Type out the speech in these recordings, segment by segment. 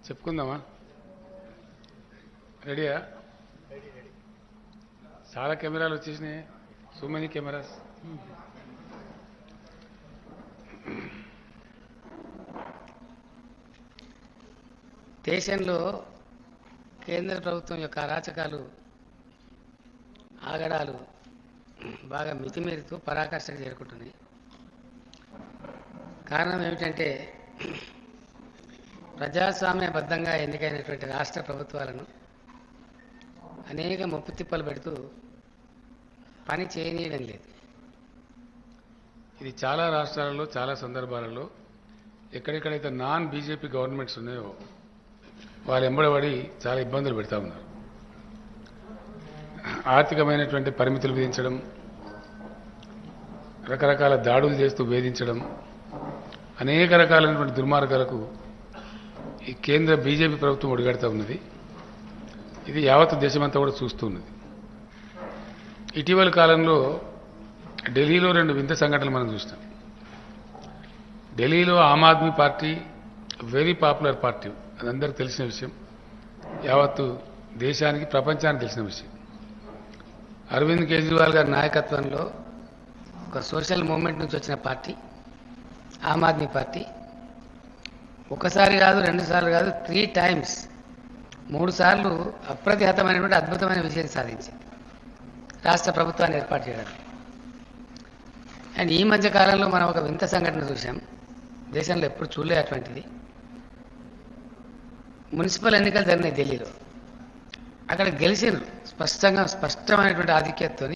చెప్పుకుందామా? రెడీయా? చాలా కెమెరాలు వచ్చేసినాయి. So many cameras. దేశంలో కేంద్ర ప్రభుత్వం యొక్క అరాచకాలు ఆగడాలు బాగా మితిమీరుతూ పరాకాష్ఠకు చేరుకుంటున్నాయి. కారణం ఏమిటంటే ప్రజాస్వామ్యబద్ధంగా ఎన్నికైనటువంటి రాష్ట్ర ప్రభుత్వాలను అనేక ముప్పు తిప్పలు పెడుతూ పని చేయనీయడం లేదు. ఇది చాలా రాష్ట్రాలలో చాలా సందర్భాలలో ఎక్కడెక్కడైతే నాన్ బీజేపీ గవర్నమెంట్స్ ఉన్నాయో వాళ్ళు ఎంబడబడి చాలా ఇబ్బందులు పెడతా ఉన్నారు. ఆర్థికమైనటువంటి పరిమితులు విధించడం, రకరకాల దాడులు చేస్తూ వేధించడం, అనేక రకాలైనటువంటి దుర్మార్గాలకు ఈ కేంద్ర బీజేపీ ప్రభుత్వం ఒడిగడుతూ ఉన్నది. ఇది యావత్ దేశమంతా కూడా చూస్తున్నది. ఇటీవల కాలంలో ఢిల్లీలో 2 వింత సంఘటనలు మనం చూసినాం. ఢిల్లీలో Aam Aadmi Party very popular party, అది అందరికీ తెలిసిన విషయం, యావత్తు దేశానికి ప్రపంచానికి తెలిసిన విషయం. అరవింద్ కేజ్రీవాల్ గారి నాయకత్వంలో ఒక సోషల్ మూవ్మెంట్ నుంచి వచ్చిన పార్టీ ఆమ్ ఆద్మీ పార్టీ ఒకసారి కాదు, 2 సార్లు కాదు, 3 టైమ్స్ 3 సార్లు అప్రతిహతమైనటువంటి అద్భుతమైన విజయం సాధించింది రాష్ట్ర ప్రభుత్వాన్ని ఏర్పాటు చేయడానికి. అండ్ ఈ మధ్య కాలంలో మనం ఒక వింత సంఘటన చూసాం, దేశంలో ఎప్పుడు చూడలే అటువంటిది. మున్సిపల్ ఎన్నికలు జరిగినాయి ఢిల్లీలో. అక్కడ గెలిచినారు, స్పష్టమైనటువంటి ఆధిక్యతతో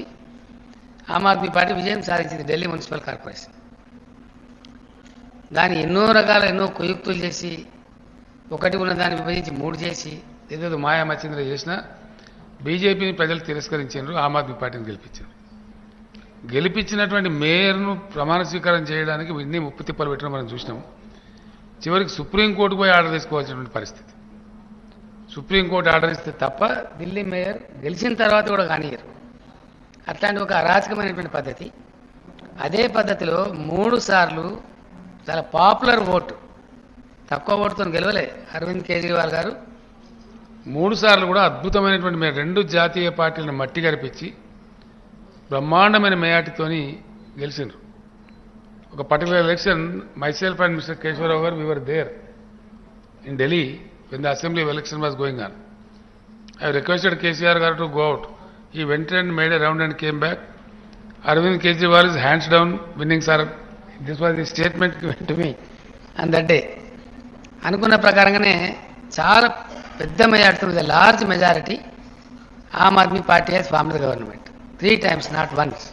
ఆమ్ ఆద్మీ పార్టీ విజయం సాధించింది ఢిల్లీ మున్సిపల్ కార్పొరేషన్. దాన్ని ఎన్నో కుయుక్తులు చేసి, ఒకటి ఉన్న దాన్ని విభజించి 3 చేసి, ఏదేదో మాయా మచ్చింద్ర చేసినా బీజేపీని ప్రజలు తిరస్కరించారు, ఆమ్ ఆద్మీ పార్టీని గెలిపించారు. గెలిపించినటువంటి మేయర్ను ప్రమాణ స్వీకారం చేయడానికి ఇన్ని ముప్పు తిప్పలు పెట్టడం మనం చూసినాం. చివరికి సుప్రీంకోర్టు పోయి ఆర్డర్ తీసుకోవాల్సినటువంటి పరిస్థితి. సుప్రీంకోర్టు ఆర్డర్ ఇస్తే తప్ప ఢిల్లీ మేయర్ గెలిచిన తర్వాత కూడా కానియరు. అట్లాంటి ఒక అరాచకమైనటువంటి పద్ధతి. అదే పద్ధతిలో 3 సార్లు చాలా పాపులర్ ఓటు, తక్కువ ఓటుతో గెలవలే అరవింద్ కేజ్రీవాల్ గారు. 3 సార్లు కూడా అద్భుతమైనటువంటి 2 జాతీయ పార్టీలను మట్టి గరిపించి బ్రహ్మాండమైన మేయాటితోని గెలిచినారు. ఒక particular election, myself and Mr. Keshwarav garu, we were there in Delhi when the assembly election was going on. I requested KCR garu to go out. He went and made a round and came back. Arvind Kejriwal is hands down winning, sir. This was the statement given to me on that day. అనుకున్న ప్రకారంగానే చాలా పెద్ద majority, with large majority Aam Aadmi Party has formed the government 3 times, not once.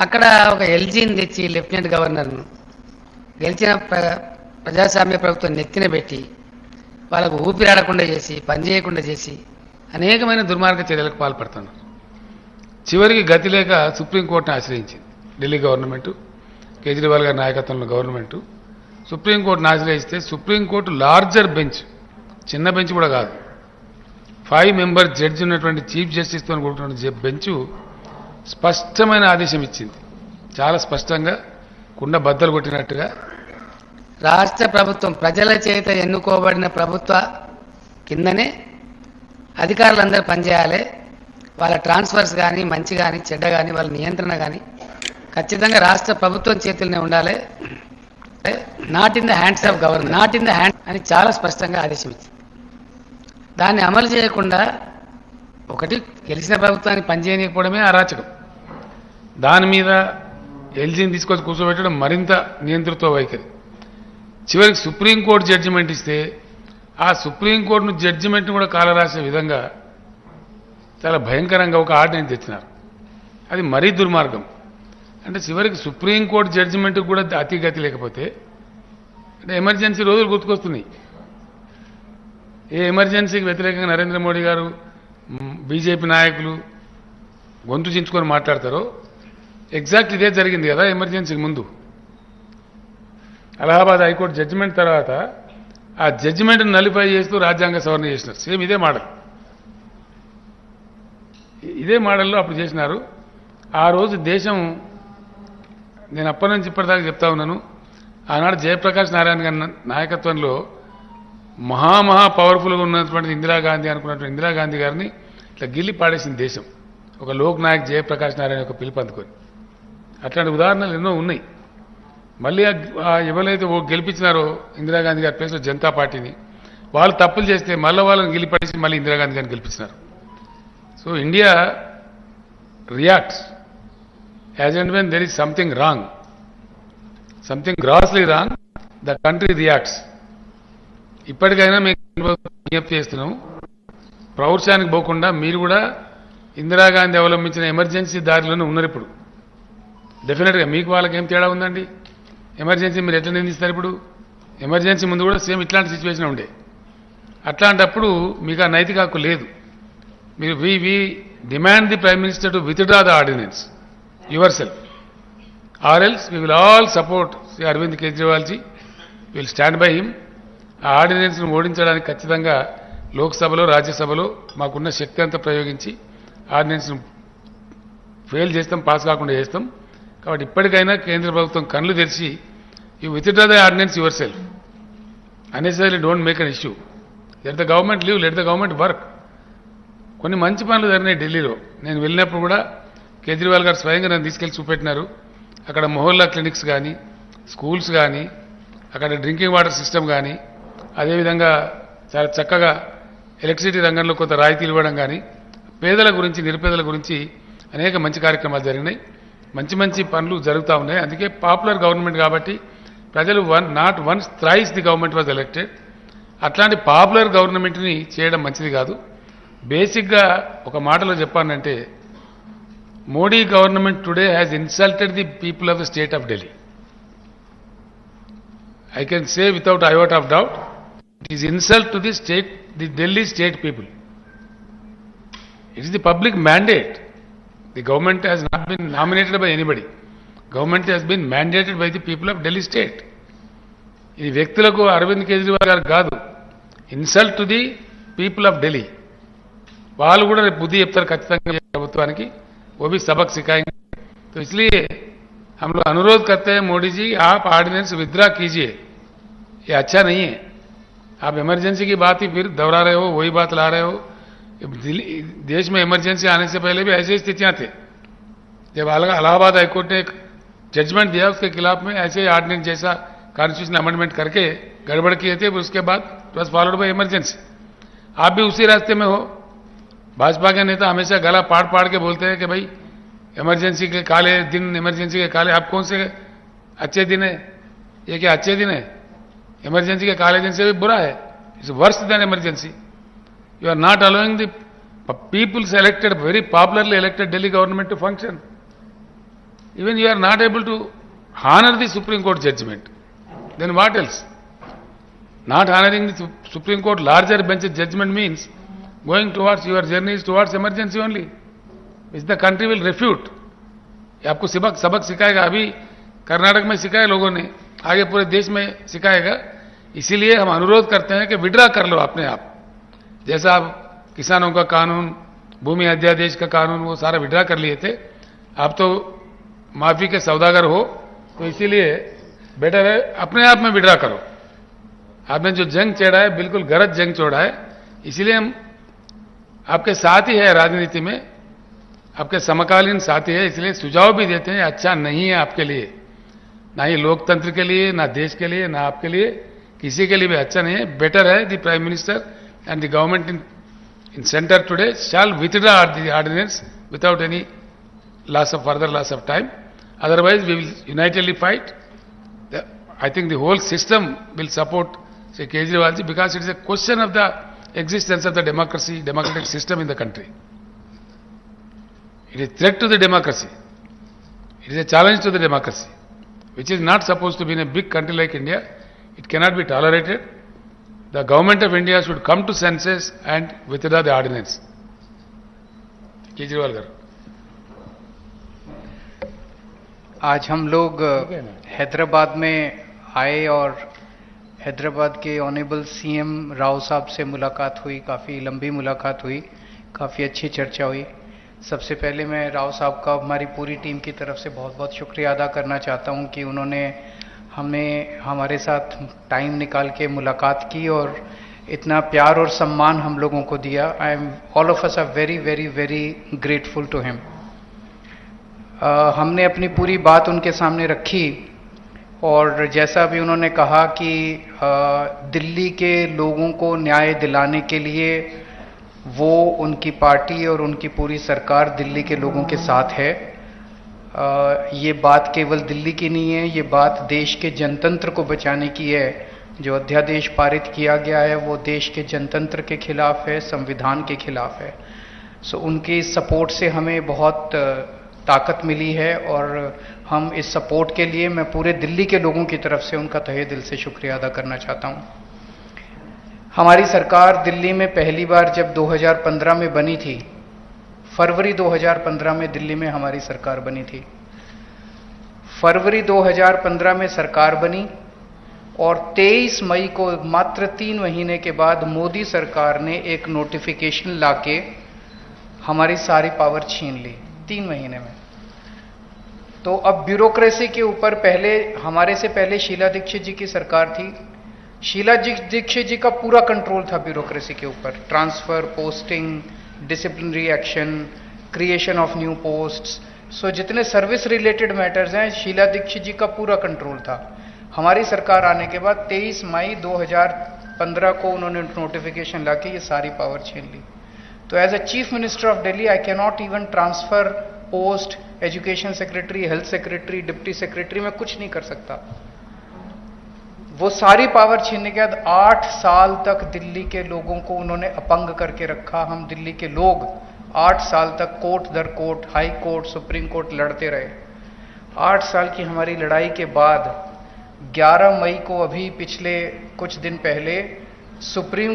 అక్కడ ఒక ఎల్జీని తెచ్చి lieutenant గవర్నర్ను గెలిచిన ప్రజాస్వామ్య ప్రభుత్వం నెత్తిన పెట్టి వాళ్ళకు ఊపిరాడకుండా చేసి, పనిచేయకుండా చేసి అనేకమైన దుర్మార్గ చర్యలకు పాల్పడుతున్నారు. చివరికి గతి లేక సుప్రీంకోర్టును ఆశ్రయించింది ఢిల్లీ గవర్నమెంటు, కేజ్రీవాల్ గారి నాయకత్వంలో గవర్నమెంటు. సుప్రీంకోర్టును ఆశ్రయిస్తే సుప్రీంకోర్టు లార్జర్ బెంచ్, చిన్న బెంచ్ కూడా కాదు, 5 మెంబర్ జడ్జి ఉన్నటువంటి చీఫ్ జస్టిస్తో కూడుకున్న బెంచ్ స్పష్టమైన ఆదేశం ఇచ్చింది. చాలా స్పష్టంగా కుండ బద్దలు కొట్టినట్టుగా రాష్ట్ర ప్రభుత్వం ప్రజల చేత ఎన్నుకోబడిన ప్రభుత్వ కిందనే అధికారులందరూ పనిచేయాలి. వాళ్ళ ట్రాన్స్ఫర్స్ కానీ, మంచి కానీ, చెడ్డ కానీ, వాళ్ళ నియంత్రణ కానీ ఖచ్చితంగా రాష్ట్ర ప్రభుత్వం చేతుల్లోనే ఉండాలి. Not in the hands of government, not in the hand అని చాలా స్పష్టంగా ఆదేశం ఇచ్చింది. దాన్ని అమలు చేయకుండా ఒకటి గెలిచిన ప్రభుత్వాన్ని పనిచేయకపోవడమే అరాచకం. దాని మీద ఎల్జీని తీసుకొచ్చి కూర్చోబెట్టడం మరింత నియంతృత్వ వైఖరి. చివరికి సుప్రీంకోర్టు జడ్జిమెంట్ ఇస్తే ఆ సుప్రీంకోర్టును జడ్జిమెంట్ను కూడా కాలరాసే విధంగా చాలా భయంకరంగా ఒక ఆర్డినెన్స్ తెచ్చినారు. అది మరీ దుర్మార్గం. అంటే చివరికి సుప్రీంకోర్టు జడ్జిమెంట్కి కూడా అతిగతి లేకపోతే అంటే ఎమర్జెన్సీ రోజులు గుర్తుకొస్తున్నాయి. ఏ ఎమర్జెన్సీకి వ్యతిరేకంగా నరేంద్ర మోడీ గారు, బీజేపీ నాయకులు గొంతు చించుకొని మాట్లాడతారో ఎగ్జాక్ట్ ఇదే జరిగింది కదా ఎమర్జెన్సీకి ముందు. అలహాబాద్ హైకోర్టు జడ్జిమెంట్ తర్వాత ఆ జడ్జిమెంట్ను నలిఫై చేస్తూ రాజ్యాంగ సవరణ చేసినారు. సేమ్ ఇదే మోడల్, ఇదే మోడల్లో అప్పుడు చేసినారు. ఆ రోజు దేశం, నేను అప్పటి నుంచి ఇప్పటిదాకా చెప్తా ఉన్నాను, ఆనాడు జయప్రకాష్ నారాయణ గారి నాయకత్వంలో మహా పవర్ఫుల్గా ఉన్నటువంటి ఇందిరాగాంధీ అనుకున్నటువంటి ఇందిరాగాంధీ గారిని ఇట్లా గిల్లి పాడేసింది దేశం, ఒక లోక్ నాయక్ జయప్రకాష్ నారాయణ యొక్క పిలుపు అందుకొని. అట్లాంటి ఉదాహరణలు ఎన్నో ఉన్నాయి. మళ్ళీ ఎవరైతే గెలిపించినారో ఇందిరాగాంధీ గారి ప్లేస్లో జనతా పార్టీని, వాళ్ళు తప్పులు చేస్తే మళ్ళీ వాళ్ళని గిల్లిపడేసి మళ్ళీ ఇందిరాగాంధీ గారిని గెలిపించినారు. So India reacts as and when there is something wrong, something grossly wrong, the country reacts. ఇప్పటికైనా మేము విజ్ఞప్తి చేస్తున్నాము, ప్రౌఢశానికి పోకుండా మీరు కూడా ఇందిరాగాంధీ అవలంబించిన ఎమర్జెన్సీ దారిలోనే ఉన్నారు. ఇప్పుడు డెఫినెట్గా మీకు వాళ్ళకి ఏం తేడా ఉందండి? ఎమర్జెన్సీ మీరు ఎట్లా నిందిస్తారు? ఇప్పుడు ఎమర్జెన్సీ ముందు కూడా సేమ్ ఇట్లాంటి సిచ్యువేషన్ ఉండే. అట్లాంటప్పుడు మీకు ఆ నైతిక హక్కు లేదు. మీరు we demand the prime minister to withdraw the ordinance yourself, or else we will all support Shri Arvind Kejriwal ji, will stand by him. ఆ ఆర్డినెన్స్ను ఓడించడానికి ఖచ్చితంగా లోక్సభలో రాజ్యసభలో మాకున్న శక్తి అంతా ప్రయోగించి ఆర్డినెన్స్ను ఫెయిల్ చేస్తాం, పాస్ కాకుండా చేస్తాం. కాబట్టి ఇప్పటికైనా కేంద్ర ప్రభుత్వం కళ్ళు తెరిచి you withdraw the ordinance yourself, unnecessary don't make an issue. Let the government leave, let the government work. కొన్ని మంచి పనులు జరిగినాయి ఢిల్లీలో. నేను వెళ్ళినప్పుడు కూడా కేజ్రీవాల్ గారు స్వయంగా నన్ను తీసుకెళ్లి చూపెట్టినారు. అక్కడ మొహల్లా క్లినిక్స్ కానీ, స్కూల్స్ కానీ, అక్కడ డ్రింకింగ్ వాటర్ సిస్టమ్ కానీ, అదేవిధంగా చాలా చక్కగా ఎలక్ట్రిసిటీ రంగంలో కొంత రాయితీలు ఇవ్వడం కానీ, పేదల గురించి నిరుపేదల గురించి అనేక మంచి కార్యక్రమాలు జరిగినాయి. మంచి మంచి పనులు జరుగుతూ ఉన్నాయి. అందుకే పాపులర్ గవర్నమెంట్ కాబట్టి ప్రజలు not once thrice the government was elected. అట్లాంటి పాపులర్ గవర్నమెంట్ని చేయడం మంచిది కాదు. బేసిక్గా ఒక మాటలో చెప్పానంటే, Modi government today has insulted the people of the state of Delhi. I can say without iota of doubt, it is insult to the state, the Delhi state people. It is the public mandate. The government has not been nominated by anybody. Government has been mandated by the people of Delhi state. ఇది వ్యక్తులకు అరవింద్ కేజ్రీవాల్ గారు కాదు, insult to the people of Delhi. వాళ్ళు కూడా రేపు బుద్ధి చెప్తారు ఖచ్చితంగా ప్రభుత్వానికి. वो भी सबक सिखाएंगे. तो इसलिए हम लोग अनुरोध करते हैं, मोदी जी आप ऑर्डिनेंस विथड्रा कीजिए, ये अच्छा नहीं है. आप इमरजेंसी की बात ही फिर दोहरा रहे हो, वही बात ला रहे हो. देश में इमरजेंसी आने से पहले भी ऐसी स्थितियां थे. जब इलाहाबाद हाईकोर्ट ने एक जजमेंट दिया, उसके खिलाफ में ऐसे ऑर्डिनेंस जैसा कॉन्स्टिट्यूशन अमेंडमेंट करके गड़बड़ किए थे. उसके बाद it was followed by emergency. आप भी उसी रास्ते में हो. भाजपा के नेता हमेशा गला पाड़ के बोलते हैं कि भाई इमरजेंसी के काले दिन, इमरजेंसी के काले. आप कौन से अच्छे दिन है? ये क्या अच्छे दिन है? इमरजेंसी के काले दिन से भी बुरा है. It's worse than emergency. You are not allowing the peoples elected, very popularly elected Delhi government to function. Even you are not able to honor the Supreme Court judgment. Then what else? Not honoring the Supreme Court larger bench judgment means going towards your journey is towards emergency only, which the country will refute. ये आपको सबक सिखाएगा. अभी कर्नाटक में सिखाया लोगों ने, आगे पूरे देश में सिखाएगा. इसीलिए हम अनुरोध करते हैं कि विड्रा कर लो अपने आप. जैसा आप किसानों का कानून, भूमि अध्यादेश का कानून, वो सारा विड्रा कर लिए थे. आप तो माफी के सौदागर हो, तो इसीलिए बेटर है अपने आप में विड्रा करो. आपने जो जंग छेड़ा है बिल्कुल गलत जंग छोड़ा है. इसीलिए हम आपके साथ ही है, राजनीति में आपके समकालीन साथी है. इसलिए सुझाव भी देते हैं, अच्छा नहीं है आपके लिए, ना ही लोकतंत्र के लिए, ना देश के लिए, ना आपके लिए, किसी के लिए भी अच्छा नहीं है. बेटर है the prime minister and the government in centre today shall withdraw the ordinance without any further loss of time. Otherwise we will unitedly fight. I think the whole system will support Sri Kejriwal ji, because it is a question of the existence of the democratic system in the country. It is a threat to the democracy. It is a challenge to the democracy, which is not supposed to be in a big country like India. It cannot be tolerated. The government of India should come to senses and withdraw the ordinance. Kejriwal गाరు. आज हम लोग हैदराबाद में आए और हैदराबाद के honourable CM Rao साहब से मुलाकात हुई. काफ़ी लंबी मुलाकात हुई, काफ़ी अच्छी चर्चा हुई. सबसे पहले मैं राव साहब का हमारी पूरी टीम की तरफ से बहुत बहुत शुक्रिया अदा करना चाहता हूं कि उन्होंने हमें हमारे साथ टाइम निकाल के मुलाकात की और इतना प्यार और सम्मान हम लोगों को दिया। I am all of us are very very very grateful to him. हमने अपनी पूरी बात उनके सामने रखी और जैसा भी उन्होंने कहा कि दिल्ली के लोगों को न्याय दिलाने के लिए वो, उनकी पार्टी और उनकी पूरी सरकार दिल्ली के लोगों के साथ है। ये बात केवल दिल्ली की नहीं है, ये बात देश के जनतंत्र को बचाने की है। जो अध्यादेश पारित किया गया है वो देश के जनतंत्र के खिलाफ है, संविधान के खिलाफ है। सो उनकी सपोर्ट से हमें बहुत ताकत मिली है और हम इस सपोर्ट के लिए मैं पूरे दिल्ली के लोगों की तरफ से उनका तहे दिल से शुक्रिया अदा करना चाहता हूं। हमारी सरकार दिल्ली में पहली बार जब 2015 में बनी थी, फरवरी 2015 में दिल्ली में हमारी सरकार बनी थी। फरवरी 2015 में सरकार बनी और 23 मई को, मात्र 3 महीने के बाद, मोदी सरकार ने एक नोटिफिकेशन लाके हमारी सारी पावर छीन ली 3 महीने में। तो अब ब्यूरोक्रेसी के ऊपर हमारे से पहले शीला दीक्षित जी की सरकार थी। शीला दीक्षित जी का पूरा कंट्रोल था ब्यूरोक्रेसी के ऊपर, transfer, posting, disciplinary action, creation of new posts. So जितने सर्विस रिलेटेड मैटर्स हैं, शीला दीक्षित जी का पूरा कंट्रोल था। हमारी सरकार आने के बाद 23 मई 2015 को उन्होंने नोटिफिकेशन लाके ये सारी पावर छीन ली। तो as a chief minister of Delhi I can not even transfer post, education secretary, health secretary, deputy secretary, मैं कुछ नहीं कर सकता। वो सारी पावर छीनने के बाद 8 साल तक दिल्ली के लोगों को उन्होंने अपंग करके रखा। हम दिल्ली के लोग 8 साल तक कोर्ट दर court, high court, supreme court लड़ते रहे। 8 साल की हमारी लड़ाई के बाद 11 मई को, अभी पिछले कुछ दिन पहले, सुप्रीम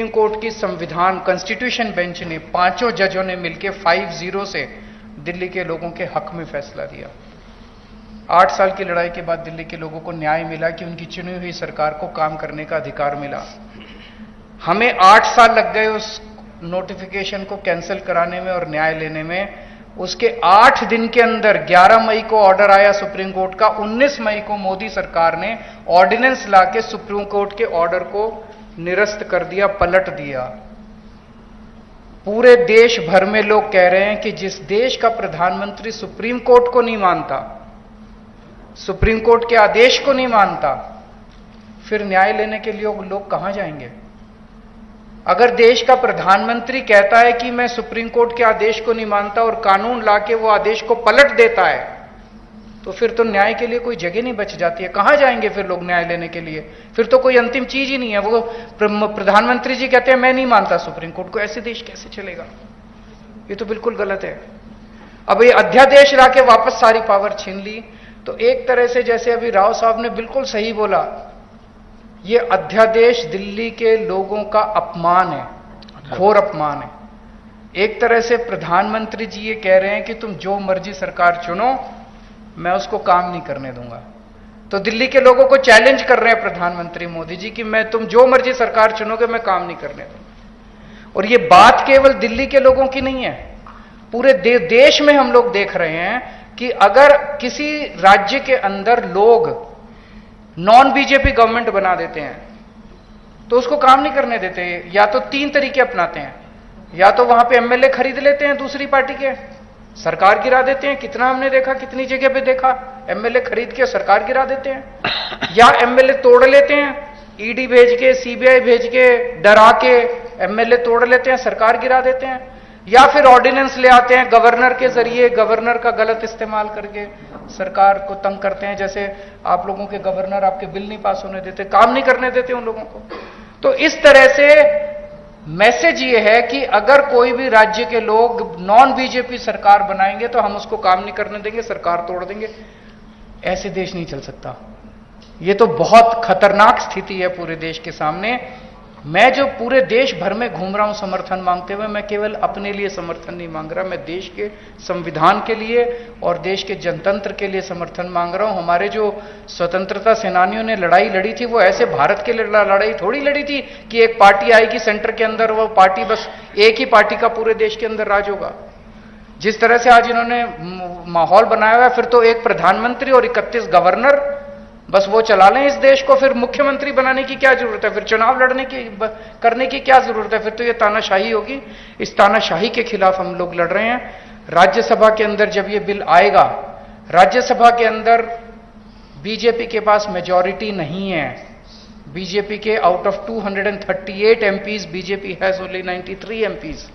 कोर्ट की संविधान कॉन्स्टिट्यूशन बेंच ने, 5 जजों ने मिलकर 5-0 से दिल्ली के लोगों के हक में फैसला दिया। 8 साल की लड़ाई के बाद दिल्ली के लोगों को न्याय मिला कि उनकी चुनी हुई सरकार को काम करने का अधिकार मिला। हमें 8 साल लग गए उस नोटिफिकेशन को कैंसिल कराने में और न्याय लेने में। उसके 8 दिन के अंदर 11 मई को ऑर्डर आया सुप्रीम कोर्ट का। 19 मई को मोदी सरकार ने ऑर्डिनेंस लाके सुप्रीम कोर्ट के ऑर्डर को निरस्त कर दिया, पलट दिया। पूरे देश भर में लोग कह रहे हैं कि जिस देश का प्रधानमंत्री सुप्रीम कोर्ट को नहीं मानता, सुप्रीम कोर्ट के आदेश को नहीं मानता, फिर न्याय लेने के लिए लोग कहां जाएंगे? अगर देश का प्रधानमंत्री कहता है कि मैं सुप्रीम कोर्ट के आदेश को नहीं मानता और कानून लाके वो आदेश को पलट देता है, तो फिर तो न्याय के लिए कोई जगह नहीं बच जाती है। कहां जाएंगे फिर लोग न्याय लेने के लिए? फिर तो कोई अंतिम चीज ही नहीं है। वो प्रधानमंत्री जी कहते हैं मैं नहीं मानता सुप्रीम कोर्ट को, ऐसे देश कैसे चलेगा? ये तो बिल्कुल गलत है। अब ये अध्यादेश लाके वापस सारी पावर छीन ली। तो एक तरह से, जैसे अभी राव साहब ने बिल्कुल सही बोला, ये अध्यादेश दिल्ली के लोगों का अपमान है, घोर अपमान है। एक तरह से प्रधानमंत्री जी ये कह रहे हैं कि तुम जो मर्जी सरकार चुनो, मैं उसको काम नहीं करने दूंगा। तो दिल्ली के लोगों को चैलेंज कर रहे हैं प्रधानमंत्री मोदी जी कि तुम जो मर्जी सरकार चुनोगे, मैं काम नहीं करने दूंगा। और ये बात केवल दिल्ली के लोगों की नहीं है, पूरे देश में हम लोग देख रहे हैं कि अगर किसी राज्य के अंदर लोग नॉन बीजेपी गवर्नमेंट बना देते हैं तो उसको काम नहीं करने देते। या तो 3 तरीके अपनाते हैं, या तो वहां पे एमएलए खरीद लेते हैं दूसरी पार्टी के, सरकार गिरा देते हैं। कितना हमने देखा, कितनी जगह पे देखा, एमएलए खरीद के सरकार गिरा देते हैं। या एमएलए तोड़ लेते हैं, ईडी भेज के, सीबीआई भेज के, डरा के एमएलए तोड़ लेते हैं, सरकार गिरा देते हैं। या फिर ऑर्डिनेंस ले आते हैं गवर्नर के जरिए, गवर्नर का गलत इस्तेमाल करके सरकार को तंग करते हैं। जैसे आप लोगों के गवर्नर आपके बिल नहीं पास होने देते, काम नहीं करने देते उन लोगों को। तो इस तरह से मैसेज ये है कि अगर कोई भी राज्य के लोग नॉन बीजेपी सरकार बनाएंगे तो हम उसको काम नहीं करने देंगे, सरकार तोड़ देंगे। ऐसे देश नहीं चल सकता। ये तो बहुत खतरनाक स्थिति है पूरे देश के सामने। मैं जो पूरे देश भर में घूम रहा हूं समर्थन मांगते हुए, मैं केवल अपने लिए समर्थन नहीं मांग रहा, मैं देश के संविधान के लिए और देश के जनतंत्र के लिए समर्थन मांग रहा हूं। हमारे जो स्वतंत्रता सेनानियों ने लड़ाई लड़ी थी, वो ऐसे भारत के लिए लड़ाई थोड़ी लड़ी थी कि एक पार्टी आएगी सेंटर के अंदर, वो पार्टी बस एक ही पार्टी का पूरे देश के अंदर राज होगा। जिस तरह से आज इन्होंने माहौल बनाया हुआ है, फिर तो एक प्रधानमंत्री और 31 गवर्नर बस वो चला लें इस देश को, फिर मुख्यमंत्री बनाने की क्या जरूरत है, फिर चुनाव लड़ने की करने की क्या जरूरत है, फिर तो ये तानाशाही होगी। इस तानाशाही के खिलाफ हम लोग लड़ रहे हैं। राज्यसभा के अंदर जब ये बिल आएगा, राज्यसभा के अंदर बीजेपी के पास मेजॉरिटी नहीं है। बीजेपी के out of 238 MPs, BJP has only 93 MPs.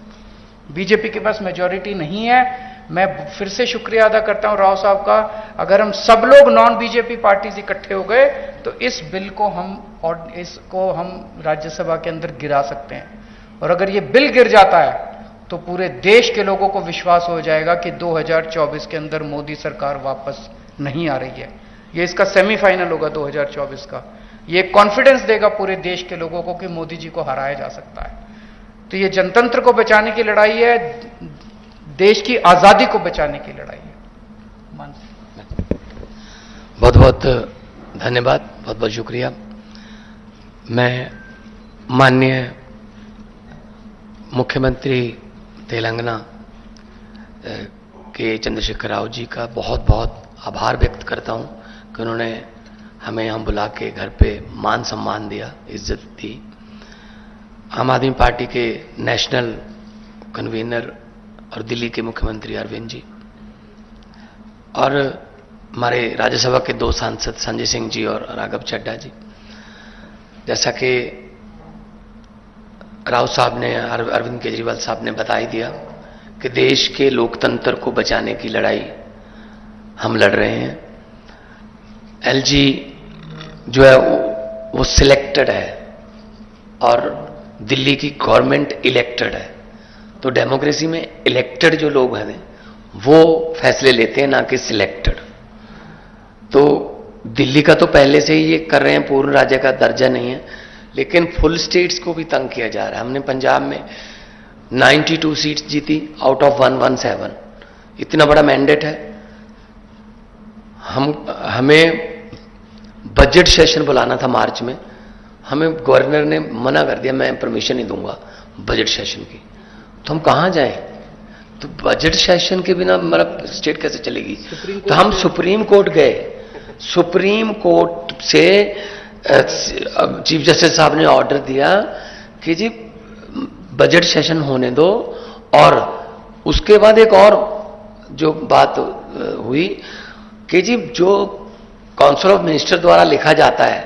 BJP के पास मेजॉरिटी नहीं है। मैं फिर से शुक्रिया अदा करता हूं राव साहब का। अगर हम सब लोग नॉन बीजेपी पार्टीज इकट्ठे हो गए तो इस बिल को हम राज्यसभा के अंदर गिरा सकते हैं। और अगर ये बिल गिर जाता है तो पूरे देश के लोगों को विश्वास हो जाएगा कि 2024 के अंदर मोदी सरकार वापस नहीं आ रही है। ये इसका सेमीफाइनल होगा 2024 का। ये कॉन्फिडेंस देगा पूरे देश के लोगों को कि मोदी जी को हराया जा सकता है। तो ये जनतंत्र को बचाने की लड़ाई है, देश की आजादी को बचाने की लड़ाई है। बहुत बहुत धन्यवाद, बहुत बहुत शुक्रिया। मैं माननीय मुख्यमंत्री तेलंगाना के चंद्रशेखर राव जी का बहुत बहुत आभार व्यक्त करता हूं कि उन्होंने हमें यहाँ बुला के घर पे मान सम्मान दिया, इज्जत दी। आम आदमी पार्टी के नेशनल कन्वीनर और दिल्ली के मुख्यमंत्री अरविंद जी और हमारे राज्यसभा के 2 सांसद संजय सिंह जी और राघव चड्ढा जी, जैसा कि राव साहब ने, अरविंद केजरीवाल साहब ने बता ही दिया कि देश के लोकतंत्र को बचाने की लड़ाई हम लड़ रहे हैं। एलजी जो है वो सिलेक्टेड है और दिल्ली की गवर्नमेंट इलेक्टेड है। तो डेमोक्रेसी में इलेक्टेड जो लोग हैं वो फैसले लेते हैं, ना कि सिलेक्टेड। तो दिल्ली का तो पहले से ही ये कर रहे हैं, पूर्ण राज्य का दर्जा नहीं है, लेकिन फुल स्टेट्स को भी तंग किया जा रहा है। हमने पंजाब में 92 सीट्स जीती आउट ऑफ 117। इतना बड़ा मैंडेट है। हमें बजट सेशन बुलाना था मार्च में, हमें गवर्नर ने मना कर दिया, मैं परमिशन नहीं दूंगा बजट सेशन की। तो हम कहां जाएं? तो बजट सेशन के बिना मतलब स्टेट कैसे चलेगी? तो हम सुप्रीम कोर्ट गए। सुप्रीम कोर्ट से चीफ जस्टिस साहब ने ऑर्डर दिया कि जी बजट सेशन होने दो। और उसके बाद एक और जो बात हुई कि जी जो काउंसिल ऑफ मिनिस्टर द्वारा लिखा जाता है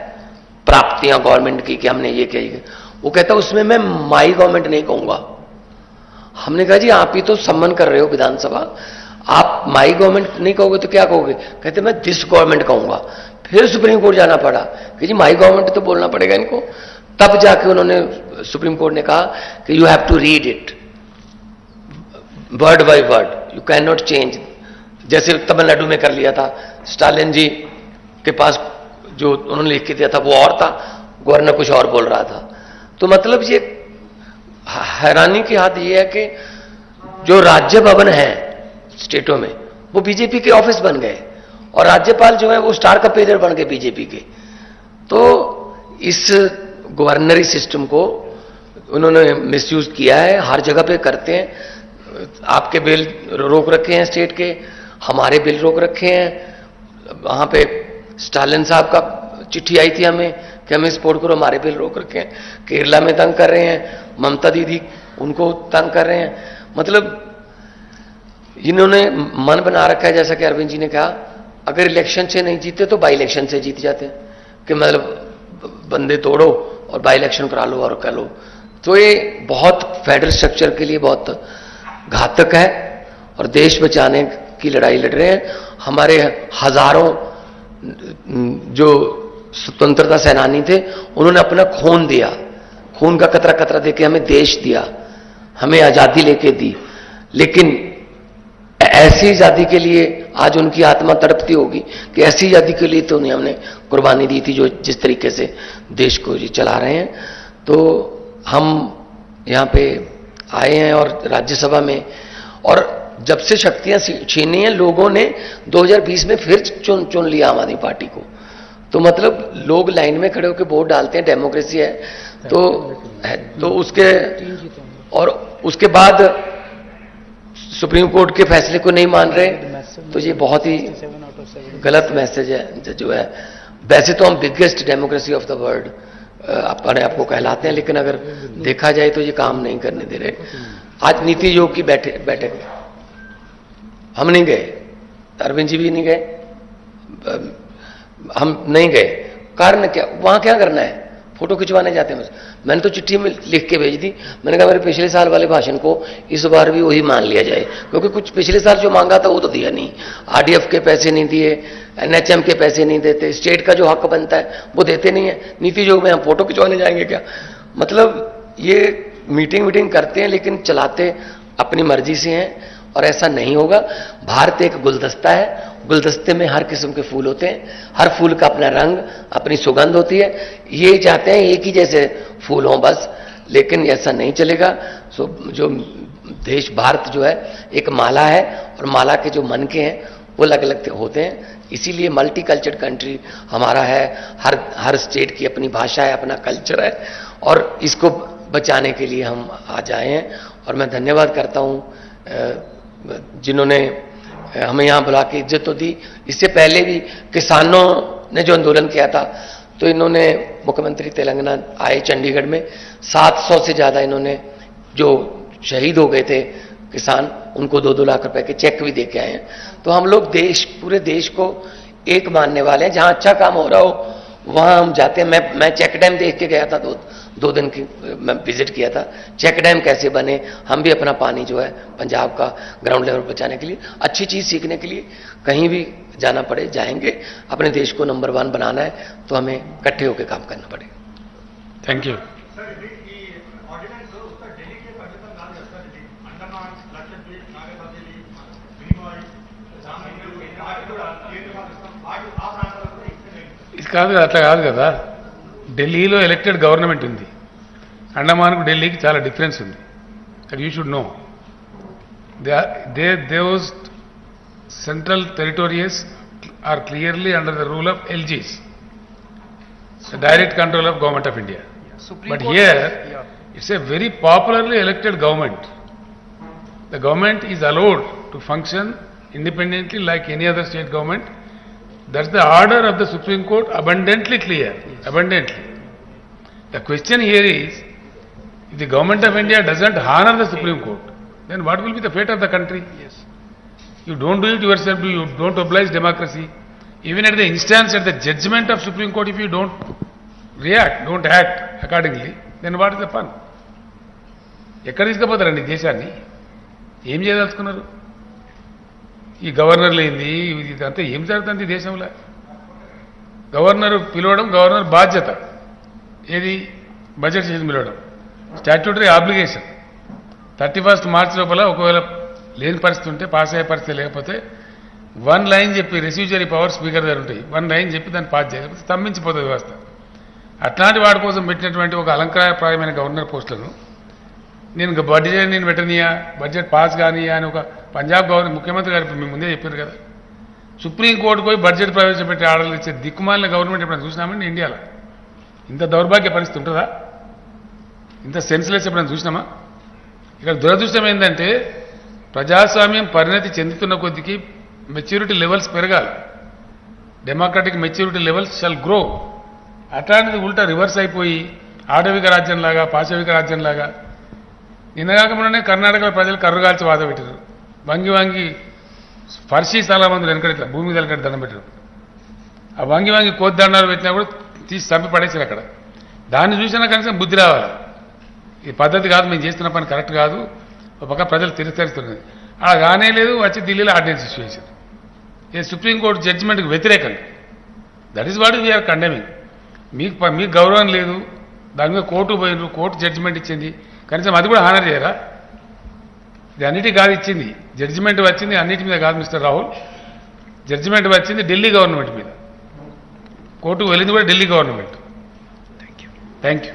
प्राप्तियां गवर्नमेंट की कि हमने ये किया, वो कहता है उसमें मैं माई गवर्नमेंट नहीं कहूंगा। हमने कहा जी आप ही तो सम्मान कर रहे हो विधानसभा, आप माई गवर्नमेंट नहीं कहोगे तो क्या कहोगे? कहते मैं दिस गवर्नमेंट कहूंगा। फिर सुप्रीम कोर्ट जाना पड़ा कि जी माई गवर्नमेंट तो बोलना पड़ेगा इनको। तब जाके उन्होंने, सुप्रीम कोर्ट ने कहा कि you have to read it word by word, you can not change. जैसे तमिलनाडु में कर लिया था, स्टालिन जी के पास जो उन्होंने लिख के दिया था वो और था, गवर्नर कुछ और बोल रहा था। तो मतलब ये हैरानी की हद ये है कि जो राज्य भवन है स्टेटों में वो बीजेपी के ऑफिस बन गए और राज्यपाल जो है वो स्टार कपेलर बन गए बीजेपी के। तो इस गवर्नरी सिस्टम को उन्होंने मिसयूज किया है, हर जगह पे करते हैं। आपके बिल रोक रखे हैं स्टेट के, हमारे बिल रोक रखे हैं। वहां पे स्टालिन साहब का चिट्ठी आई थी हमें कि हमें सपोर्ट करो, हमारे बिल रोक रखे हैं। केरला में तंग कर रहे हैं, ममता दीदी उनको तंग कर रहे हैं। मतलब इन्होंने मन बना रखा है, जैसा कि अरविंद जी ने कहा, अगर इलेक्शन से नहीं जीते तो बाई इलेक्शन से जीत जाते हैं कि मतलब बंदे तोड़ो और बाई इलेक्शन करा लो और कर लो। तो ये बहुत फेडरल स्ट्रक्चर के लिए बहुत घातक है और देश बचाने की लड़ाई लड़ रहे हैं। हमारे हजारों जो स्वतंत्रता सेनानी थे उन्होंने अपना खून दिया, खून का कतरा कतरा देके हमें देश दिया, हमें आजादी लेके दी। लेकिन ऐसी आजादी के लिए आज उनकी आत्मा तड़पती होगी कि ऐसी आजादी के लिए तो नहीं हमने कुर्बानी दी थी जो जिस तरीके से देश को जी चला रहे हैं। तो हम यहां पे आए हैं और राज्यसभा में, और जब से शक्तियां छीनी हैं लोगों ने 2020 में फिर चुन लिया आम आदमी पार्टी को। तो मतलब लोग लाइन में खड़े होकर वोट डालते हैं, डेमोक्रेसी है। तो उसके बाद सुप्रीम कोर्ट के फैसले को नहीं मान रहे, तो ये बहुत ही गलत मैसेज है जो है वैसे तो हम biggest democracy of the world अपने आपको कहलाते हैं, लेकिन अगर देखा जाए तो ये काम नहीं करने दे रहे। आज नीति आयोग की बैठक हम नहीं गए, अरविंद जी भी नहीं गए, हम नहीं गए। कारण क्या, वहां क्या करना है, फोटो खिंचवाने जाते हैं बस। मैंने तो चिट्ठी में लिख के भेज दी, मैंने कहा मेरे पिछले साल वाले भाषण को इस बार भी वही मान लिया जाए, क्योंकि कुछ पिछले साल जो मांगा था वो तो दिया नहीं। आरडीएफ के पैसे नहीं दिए, एनएचएम के पैसे नहीं देते, स्टेट का जो हक बनता है वो देते नहीं है। नीति आयोग में हम फोटो खिंचवाने जाएंगे क्या? मतलब ये मीटिंग करते हैं लेकिन चलाते अपनी मर्जी से हैं, और ऐसा नहीं होगा। भारत एक गुलदस्ता है, गुलदस्ते में हर किस्म के फूल होते हैं, हर फूल का अपना रंग, अपनी सुगंध होती है। ये चाहते हैं एक ही जैसे फूल हों बस, लेकिन ऐसा नहीं चलेगा। सो जो देश भारत जो है एक माला है, और माला के जो मन के हैं वो अलग अलग होते हैं। इसीलिए मल्टी कल्चर कंट्री हमारा है, हर स्टेट की अपनी भाषा है, अपना कल्चर है, और इसको बचाने के लिए हम आज आए हैं। और मैं धन्यवाद करता हूं जिन्होंने हमें यहां बुला के इज्जत तो दी। इससे पहले भी किसानों ने जो आंदोलन किया था, तो इन्होंने मुख्यमंत्री तेलंगाना आए चंडीगढ़ में, 700 से ज्यादा इन्होंने जो शहीद हो गए थे किसान, उनको 2-2 लाख रुपए के चेक भी दे के आए हैं। तो हम लोग पूरे देश को एक मानने वाले हैं। जहां अच्छा काम हो रहा हो वहां हम जाते हैं। मैं चेक डैम देख के गया था, 2 दिन की मैं विजिट किया था। चेक डैम कैसे बने, हम भी अपना पानी जो है पंजाब का ग्राउंड लेवल पर बचाने के लिए, अच्छी चीज सीखने के लिए कहीं भी जाना पड़े जाएंगे। अपने देश को नंबर 1 बनाना है तो हमें इकट्ठे होकर काम करना पड़ेगा। Thank you. ఇది కాదు కదా, అట్లా కాదు కదా. ఢిల్లీలో ఎలక్టెడ్ గవర్నమెంట్ ఉంది, అండమాన్కు ఢిల్లీకి చాలా డిఫరెన్స్ ఉంది. That you should know. Those central territories are clearly under the rule of LGs, direct control of government of India. But here it's a very popularly elected government. The government is allowed to function independently like any other state government. That's the order of the Supreme Court, abundantly clear. Abundantly. The question here is, if the government of India doesn't honor the Supreme Court, then what will be the fate of the country? Yes. You don't do it yourself, you don't oblige democracy. Even at the instance, at the judgment of Supreme Court, if you don't react, don't act accordingly, then what is the fun? ఎక్కడ తీసుకుపోతారండి దేశాన్ని? ఏం చేయదలుచుకున్నారు? ఈ గవర్నర్లు ఏంది, ఇదంతా ఏం జరుగుతుంది దేశంలో? గవర్నర్ పిలవడం గవర్నర్ బాధ్యత. ఏది? బడ్జెట్ సెషన్ పిలవడం స్టాట్యూటరీ ఆబ్లిగేషన్. 31 మార్చి లోపల ఒకవేళ లేని పరిస్థితి ఉంటే, పాస్ అయ్యే పరిస్థితి లేకపోతే 1 లైన్ చెప్పి, రెస్యూజరీ పవర్ స్పీకర్ దగ్గర ఉంటాయి, 1 లైన్ చెప్పి దాన్ని పాస్ చేయకపోతే స్తంభించిపోతుంది వ్యవస్థ. అట్లాంటి వాడి కోసం పెట్టినటువంటి ఒక అలంకారప్రాయమైన గవర్నర్ పోస్టులను నేను పెట్టనియా, బడ్జెట్ పాస్ కానియా అని ఒక పంజాబ్ గవర్నర్ ముఖ్యమంత్రి గారు మేము ముందే చెప్పారు కదా. సుప్రీంకోర్టు పోయి బడ్జెట్ ప్రవేశపెట్టి ఆర్డర్లు ఇచ్చే దిక్కుమాలిన గవర్నమెంట్ ఎప్పుడైనా చూసినామండి ఇండియాలో? ఇంత దౌర్భాగ్య పరిస్థితి ఉంటుందా? ఇంత సెన్స్లెస్ ఎప్పుడైనా చూసినామా? ఇక్కడ దురదృష్టం ఏంటంటే, ప్రజాస్వామ్యం పరిణతి చెందుతున్న కొద్దికి మెచ్యూరిటీ లెవెల్స్ పెరగాలి. Democratic maturity levels shall grow. అట్లాంటిది ఉల్టా రివర్స్ అయిపోయి ఆటవిక రాజ్యంలాగా, పాశవిక రాజ్యంలాగా. నిన్నగాక మొన్ననే కర్ణాటకలో ప్రజలు కర్రుగాల్చి వాద పెట్టారు. వంగి ఫర్షీ స్థలమందులు వెనకడ ఇట్లా భూమి మీద వెనకడ దండం పెట్టారు. ఆ వంగి కోద్దండాలు పెట్టినా కూడా తీసి చంపి పడేసారు అక్కడ. దాన్ని చూసినా కనీసం బుద్ధి రావాలి. ఈ పద్ధతి కాదు, మేము చేస్తున్న పని కరెక్ట్ కాదు, ఒక పక్క ప్రజలు తిరస్కరిస్తున్నది. అలా కానే లేదు, వచ్చి ఢిల్లీలో ఆర్డినెన్స్ ఇష్యూ చేశారు. ఇది సుప్రీంకోర్టు జడ్జిమెంట్కి వ్యతిరేకంగా. That is what we are condemning. మీకు గౌరవం లేదు, దాని మీద కోర్టు పోయినారు, కోర్టు జడ్జిమెంట్ ఇచ్చింది, కనీసం అది కూడా హానర్ చేయరా? ఇది అన్నిటికీ కాదు ఇచ్చింది, జడ్జిమెంట్ వచ్చింది అన్నిటి మీద కాదు మిస్టర్ రాహుల్. జడ్జిమెంట్ వచ్చింది ఢిల్లీ గవర్నమెంట్ మీద, కోర్టుకు వెళ్ళింది కూడా ఢిల్లీ గవర్నమెంట్. Thank you.